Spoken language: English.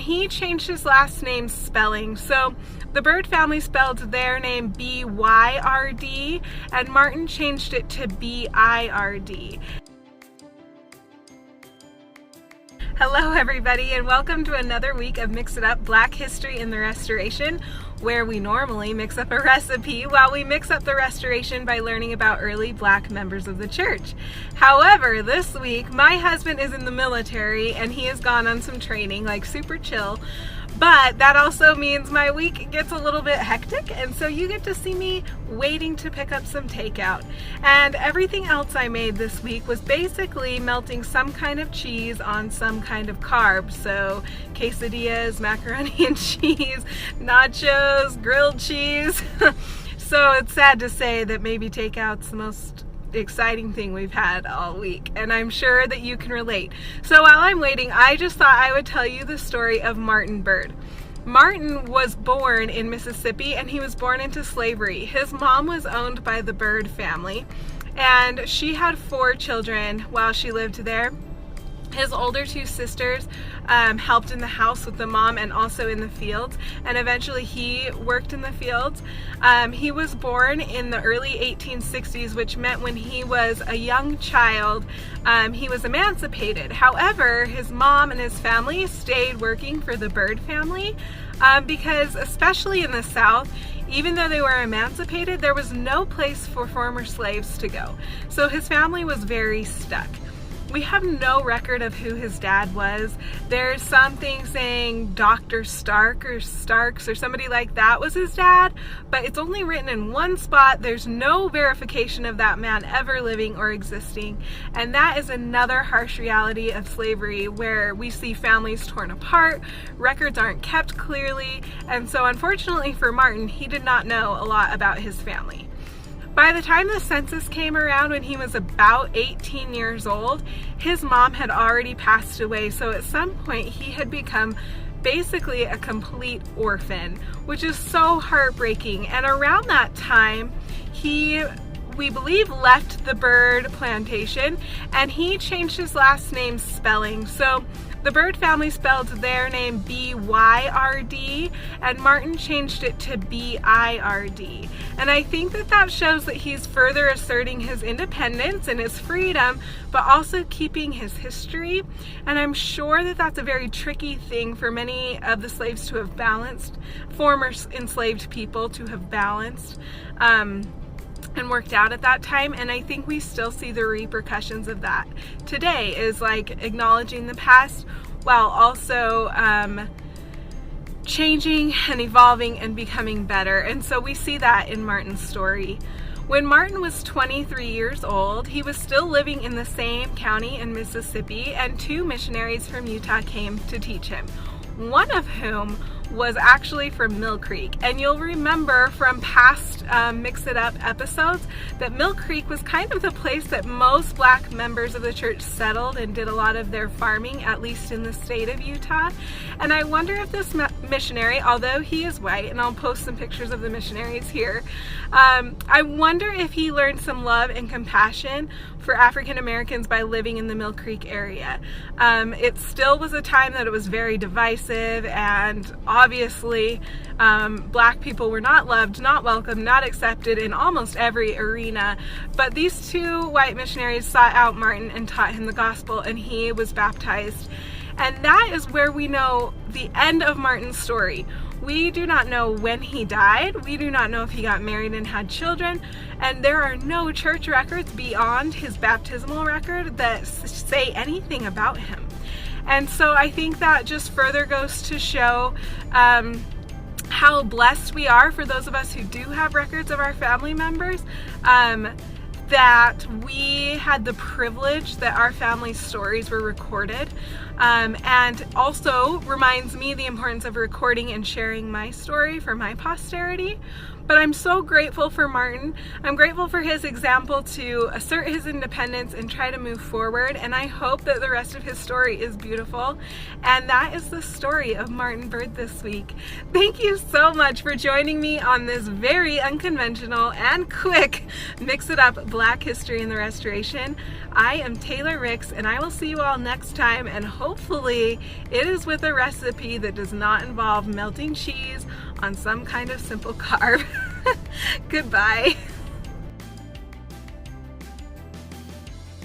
He changed his last name's spelling. So the Byrd family spelled their name B-Y-R-D, and Martin changed it to B-I-R-D. Hello everybody, and welcome to another week of Mix It Up Black History in the Restoration, where we normally mix up a recipe while we mix up the restoration by learning about early black members of the church. However, this week my husband is in the military and he has gone on some training, like super chill. But that also means my week gets a little bit hectic, and so you get to see me waiting to pick up some takeout. And everything else I made this week was basically melting some kind of cheese on some kind of carb. So quesadillas, macaroni and cheese, nachos, grilled cheese. So it's sad to say that maybe takeout's the most exciting thing we've had all week, and I'm sure that you can relate. So while I'm waiting, I just thought I would tell you the story of Martin Byrd. Martin was born in Mississippi, and he was born into slavery. His mom was owned by the Byrd family, and she had 4 children while she lived there. His older 2 sisters helped in the house with the mom and also in the fields, and eventually he worked in the fields. He was born in the early 1860s, which meant when he was a young child, he was emancipated. However, his mom and his family stayed working for the Byrd family because, especially in the South, even though they were emancipated, there was no place for former slaves to go. So his family was very stuck. We have no record of who his dad was. There's something saying Dr. Stark or Starks or somebody like that was his dad, but it's only written in one spot. There's no verification of that man ever living or existing. And that is another harsh reality of slavery, where we see families torn apart, records aren't kept clearly, and so unfortunately for Martin, he did not know a lot about his family. By the time the census came around, when he was about 18 years old, his mom had already passed away, so at some point he had become basically a complete orphan, which is so heartbreaking. And around that time, we believe, left the Byrd plantation, and he changed his last name's spelling. So the Byrd family spelled their name B-Y-R-D, and Martin changed it to B-I-R-D. And I think that that shows that he's further asserting his independence and his freedom, but also keeping his history. And I'm sure that that's a very tricky thing for many of the slaves to have balanced, former enslaved people to have balanced and worked out at that time. And I think we still see the repercussions of that today, is like acknowledging the past while also changing and evolving and becoming better. And so we see that in Martin's story. When Martin was 23 years old, he was still living in the same county in Mississippi, and 2 missionaries from Utah came to teach him, one of whom was actually from Mill Creek. And you'll remember from past Mix It Up episodes that Mill Creek was kind of the place that most black members of the church settled and did a lot of their farming, at least in the state of Utah. And I wonder if this missionary, although he is white, and I'll post some pictures of the missionaries here, I wonder if he learned some love and compassion for African Americans by living in the Mill Creek area. It still was a time that it was very divisive, and obviously black people were not loved, not welcomed, not accepted in almost every arena. But these 2 white missionaries sought out Martin and taught him the gospel, and he was baptized. And that is where we know the end of Martin's story. We do not know when he died. We do not know if he got married and had children. And there are no church records beyond his baptismal record that say anything about him. And so I think that just further goes to show how blessed we are, for those of us who do have records of our family members, that we had the privilege that our family stories were recorded, and also reminds me the importance of recording and sharing my story for my posterity. But I'm so grateful for Martin. I'm grateful for his example to assert his independence and try to move forward, and I hope that the rest of his story is beautiful. And that is the story of Martin Byrd this week. Thank you so much for joining me on this very unconventional and quick Mix It Up Black History in the Restoration. I am Taylor Ricks, and I will see you all next time, and hopefully hopefully it is with a recipe that does not involve melting cheese on some kind of simple carb. Goodbye.